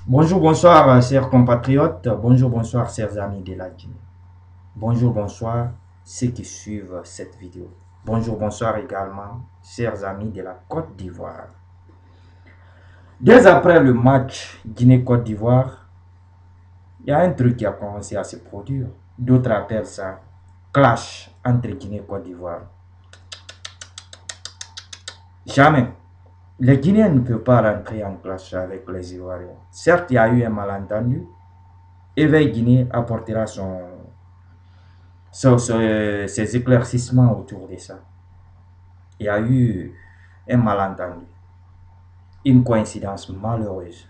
Bonjour, bonsoir, chers compatriotes. Bonjour, bonsoir, chers amis de la Guinée. Bonjour, bonsoir, ceux qui suivent cette vidéo. Bonjour, bonsoir également, chers amis de la Côte d'Ivoire. Dès après le match Guinée-Côte d'Ivoire, il y a un truc qui a commencé à se produire. D'autres appellent ça clash entre Guinée-Côte d'Ivoire. Jamais. Les Guinéens ne peuvent pas rentrer en clash avec les Ivoiriens. Certes, il y a eu un malentendu. Éveil Guinée apportera ses éclaircissements autour de ça. Il y a eu un malentendu. Une coïncidence malheureuse.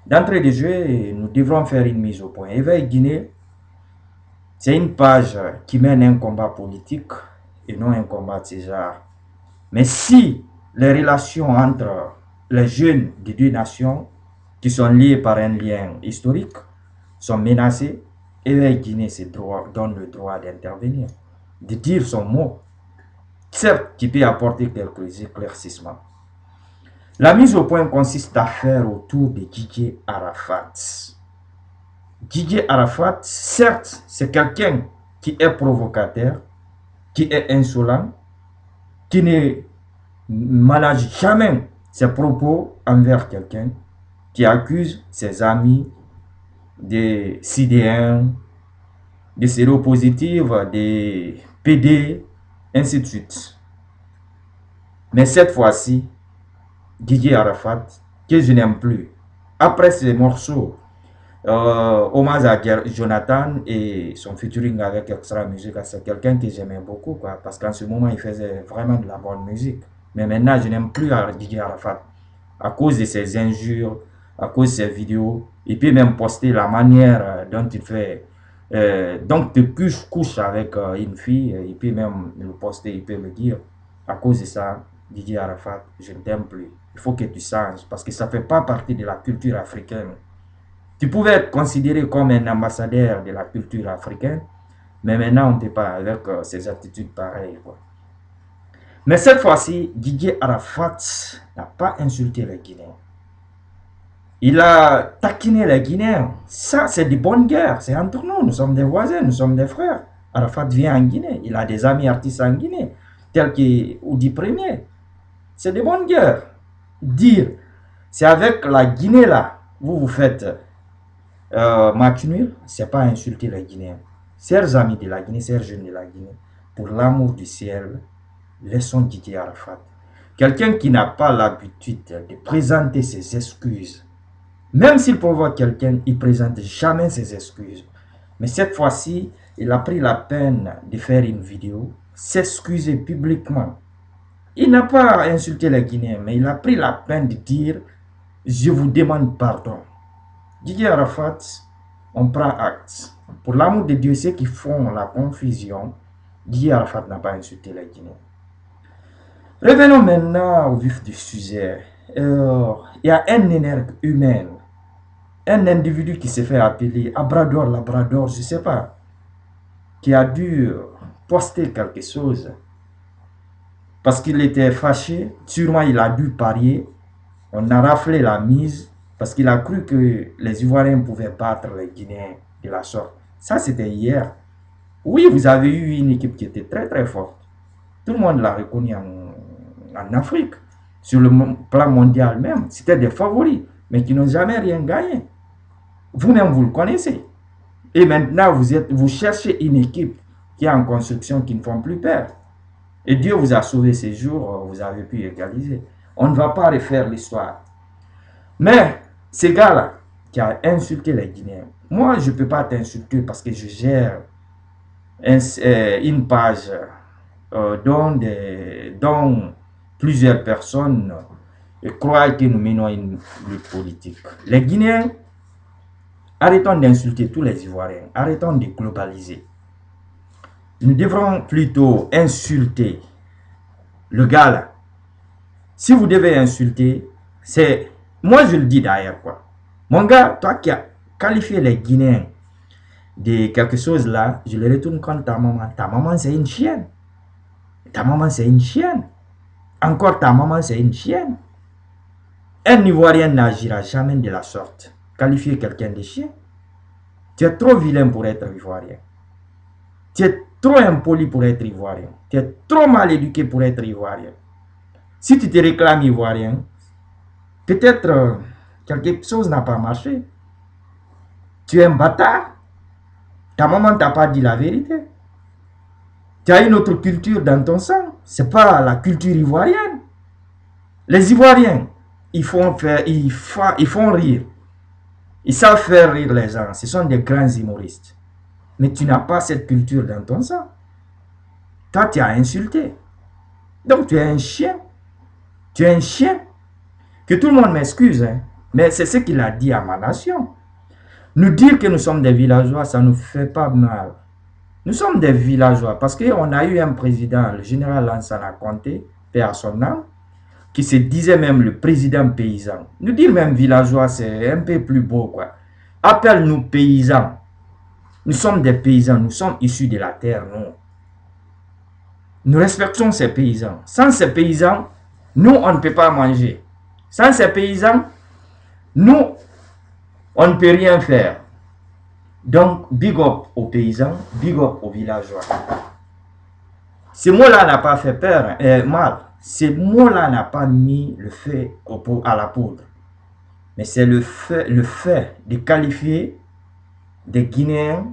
D'entrée de jeu, nous devrons faire une mise au point. Éveil Guinée, c'est une page qui mène un combat politique et non un combat de ce genre. Mais si les relations entre les jeunes des deux nations qui sont liées par un lien historique sont menacées, Éveil Guinée donne le droit d'intervenir, de dire son mot, certes qui peut apporter quelques éclaircissements. La mise au point consiste à faire autour de Didier Arafat. Didier Arafat, certes, c'est quelqu'un qui est provocateur, qui est insolent, qui ne manage jamais ses propos envers quelqu'un, qui accuse ses amis des CDN, des séropositifs, des PD, ainsi de suite. Mais cette fois-ci, Didier Arafat, que je n'aime plus, après ces morceaux, hommage à Jonathan et son featuring avec Extra Music, c'est quelqu'un que j'aimais beaucoup, quoi, parce qu'en ce moment, il faisait vraiment de la bonne musique. Mais maintenant, je n'aime plus Didier Arafat, à cause de ses injures, à cause de ses vidéos. Il peut même poster la manière dont il fait. Donc, tu couches avec une fille, il peut même le poster, il peut le dire. À cause de ça, Didier Arafat, je ne t'aime plus. Il faut que tu changes, parce que ça ne fait pas partie de la culture africaine. Tu pouvais être considéré comme un ambassadeur de la culture africaine, mais maintenant, on ne peut pas avec ces attitudes pareilles, quoi. Mais cette fois-ci, Didier Arafat n'a pas insulté les Guinéens. Il a taquiné les Guinéens. Ça, c'est de bonnes guerres. C'est entre nous. Nous sommes des voisins, nous sommes des frères. Arafat vient en Guinée. Il a des amis artistes en Guinée, tels que Oudi Premier. C'est de bonnes guerres. Dire, c'est avec la Guinée là, vous faites match nul, c'est pas insulter les Guinéens. Chers amis de la Guinée, chers jeunes de la Guinée, pour l'amour du ciel, laissons Didier Arafat. Quelqu'un qui n'a pas l'habitude de présenter ses excuses. Même s'il provoque quelqu'un, il ne présente jamais ses excuses. Mais cette fois-ci, il a pris la peine de faire une vidéo, s'excuser publiquement. Il n'a pas insulté les Guinéens, mais il a pris la peine de dire « Je vous demande pardon ». Didier Arafat, on prend acte. Pour l'amour de Dieu, ceux qui font la confusion, Didier Arafat n'a pas insulté les Guinéens. Revenons maintenant au vif du sujet. Il y a un énergue humain, un individu qui s'est fait appeler Labrador, je ne sais pas, qui a dû poster quelque chose parce qu'il était fâché. Sûrement, il a dû parier. On a raflé la mise parce qu'il a cru que les Ivoiriens pouvaient battre les Guinéens de la sorte. Ça, c'était hier. Oui, vous avez eu une équipe qui était très très forte. Tout le monde l'a reconnu en Afrique. Sur le plan mondial même, c'était des favoris, mais qui n'ont jamais rien gagné. Vous-même, vous le connaissez. Et maintenant, vous cherchez une équipe qui est en construction, qui ne font plus peur. Et Dieu vous a sauvé ces jours, vous avez pu égaliser. On ne va pas refaire l'histoire. Mais, ces gars-là, qui a insulté les Guinéens, moi, je ne peux pas t'insulter parce que je gère une page dont plusieurs personnes croient que nous menons une lutte politique. Les Guinéens, arrêtons d'insulter tous les Ivoiriens, arrêtons de globaliser. Nous devrons plutôt insulter le gars là. Si vous devez insulter, c'est... Moi je le dis d'ailleurs quoi. Mon gars, toi qui as qualifié les Guinéens de quelque chose là, je le retourne contre ta maman. Ta maman, c'est une chienne. Ta maman, c'est une chienne. Encore ta maman, c'est une chienne. Un Ivoirien n'agira jamais de la sorte. Qualifier quelqu'un de chien. Tu es trop vilain pour être Ivoirien. Tu es trop impoli pour être Ivoirien. Tu es trop mal éduqué pour être Ivoirien. Si tu te réclames Ivoirien, peut-être quelque chose n'a pas marché. Tu es un bâtard. Ta maman ne t'a pas dit la vérité. Tu as une autre culture dans ton sang. Ce n'est pas la culture ivoirienne. Les Ivoiriens, ils font rire. Ils savent faire rire les gens. Ce sont des grands humoristes. Mais tu n'as pas cette culture dans ton sang. Toi, tu as insulté. Donc, tu es un chien. Tu es un chien. Que tout le monde m'excuse, hein, mais c'est ce qu'il a dit à ma nation. Nous dire que nous sommes des villageois, ça ne nous fait pas mal. Nous sommes des villageois parce qu'on a eu un président, le général Lansana Conté, paix à son âme, qui se disait même le président paysan. Nous dire même villageois, c'est un peu plus beau, quoi. Appelle-nous paysans. Nous sommes des paysans, nous sommes issus de la terre, nous. Nous respectons ces paysans. Sans ces paysans, nous, on ne peut pas manger. Sans ces paysans, nous, on ne peut rien faire. Donc, big up aux paysans, big up aux villageois. Ce mot-là n'a pas fait peur, mal. Ce mot-là n'a pas mis le feu à la poudre. Mais c'est le fait de qualifier des Guinéens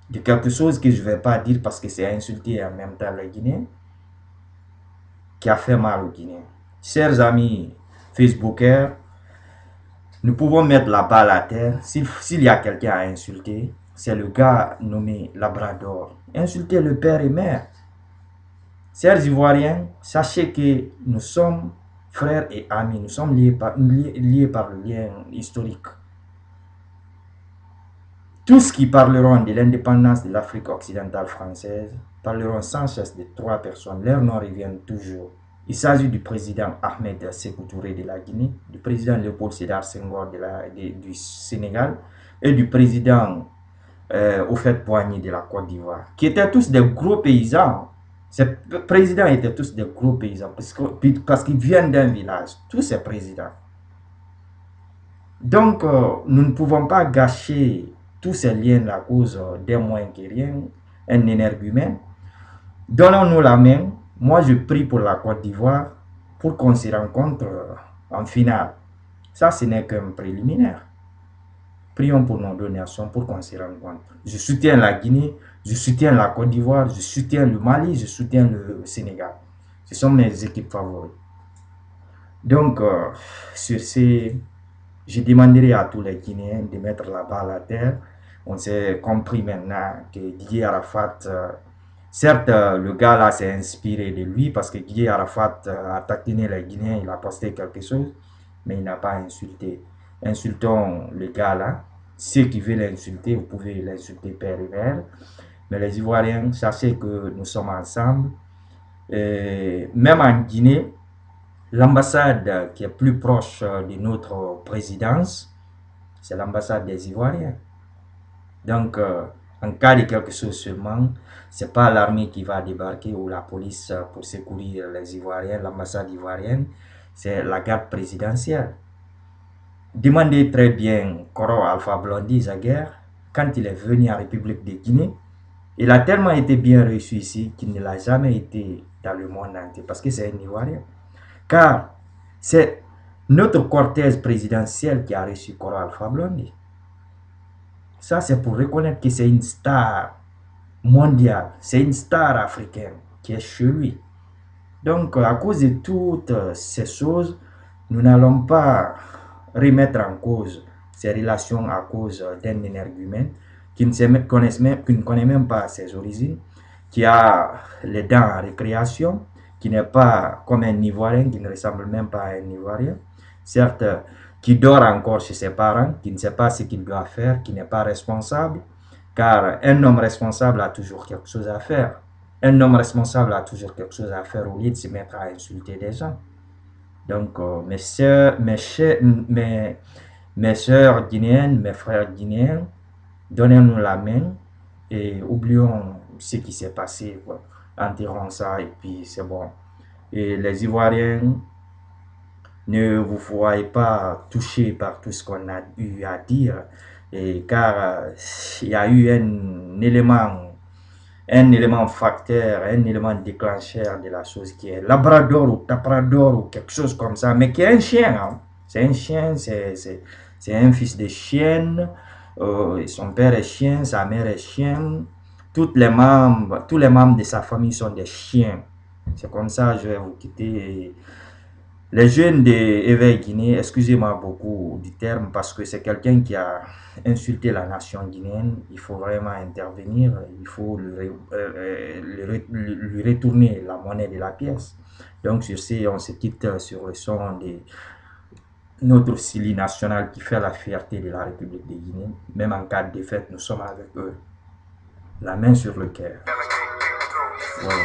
de quelque chose que je ne vais pas dire parce que c'est insulter en même temps les Guinéens qui a fait mal aux Guinéens. Chers amis Facebookers, nous pouvons mettre la balle à terre. S'il y a quelqu'un à insulter, c'est le gars nommé Labrador. Insulter le père et mère. Chers Ivoiriens, sachez que nous sommes frères et amis. Nous sommes liés par le lien historique. Tous qui parleront de l'indépendance de l'Afrique occidentale française parleront sans cesse de trois personnes. Leurs noms reviennent toujours. Il s'agit du président Ahmed Sékou Touré de la Guinée, du président Léopold Sédar Senghor du Sénégal et du président Houphouët-Boigny de la Côte d'Ivoire, qui étaient tous des gros paysans. Ces présidents étaient tous des gros paysans parce qu'ils viennent d'un village, tous ces présidents. Donc, nous ne pouvons pas gâcher tous ces liens à cause des moins que rien, un énergumène. Donnons-nous la main. Moi, je prie pour la Côte d'Ivoire pour qu'on se rencontre en finale. Ça, ce n'est qu'un préliminaire. Prions pour nos deux nations pour qu'on se rencontre. Je soutiens la Guinée, je soutiens la Côte d'Ivoire, je soutiens le Mali, je soutiens le Sénégal. Ce sont mes équipes favorites. Donc, sur ce, je demanderai à tous les Guinéens de mettre la balle à terre. On s'est compris maintenant que Didier Arafat, certes, le gars là s'est inspiré de lui parce que Didier Arafat a taquiné les Guinéens, il a posté quelque chose, mais il n'a pas insulté. Insultons le gars là. Ceux qui veulent l'insulter, vous pouvez l'insulter père et mère. Mais les Ivoiriens, sachez que nous sommes ensemble. Même en Guinée, l'ambassade qui est plus proche de notre présidence, c'est l'ambassade des Ivoiriens. Donc, en cas de quelque chose seulement, ce n'est pas l'armée qui va débarquer ou la police pour secourir les Ivoiriens, l'ambassade ivoirienne, c'est la garde présidentielle. Demandez très bien Koro Alpha Blondy Zaguer, quand il est venu en République de Guinée, il a tellement été bien reçu ici qu'il ne l'a jamais été dans le monde entier parce que c'est un Ivoirien. Car c'est notre cortège présidentiel qui a reçu Koro Alpha Blondy. Ça, c'est pour reconnaître que c'est une star mondiale, c'est une star africaine qui est chez lui. Donc, à cause de toutes ces choses, nous n'allons pas remettre en cause ces relations à cause d'un énergumène qui ne connaît même pas ses origines, qui a les dents en récréation, qui n'est pas comme un Ivoirien, qui ne ressemble même pas à un Ivoirien, certes, qui dort encore chez ses parents, qui ne sait pas ce qu'il doit faire, qui n'est pas responsable, car un homme responsable a toujours quelque chose à faire. Un homme responsable a toujours quelque chose à faire au lieu de se mettre à insulter des gens. Donc, Mes sœurs guinéennes, mes frères guinéens, donnez-nous la main et oublions ce qui s'est passé, quoi. Enterrons ça et puis c'est bon. Et les Ivoiriens, ne vous voyez pas touchés par tout ce qu'on a eu à dire, et car il y a eu un élément facteur, un élément déclencheur de la chose qui est Labrador ou Taprador ou quelque chose comme ça, mais qui est un chien. Hein. C'est un chien, c'est un fils de chienne, son père est chien, sa mère est chien, tous les membres de sa famille sont des chiens. C'est comme ça, je vais vous quitter. Les jeunes de Éveil Guinée, excusez-moi beaucoup du terme parce que c'est quelqu'un qui a insulté la nation guinéenne. Il faut vraiment intervenir, il faut lui retourner la monnaie de la pièce. Donc sur ce, on se quitte sur le son de notre Sili national qui fait la fierté de la République de Guinée. Même en cas de défaite, nous sommes avec eux. La main sur le cœur. Voilà.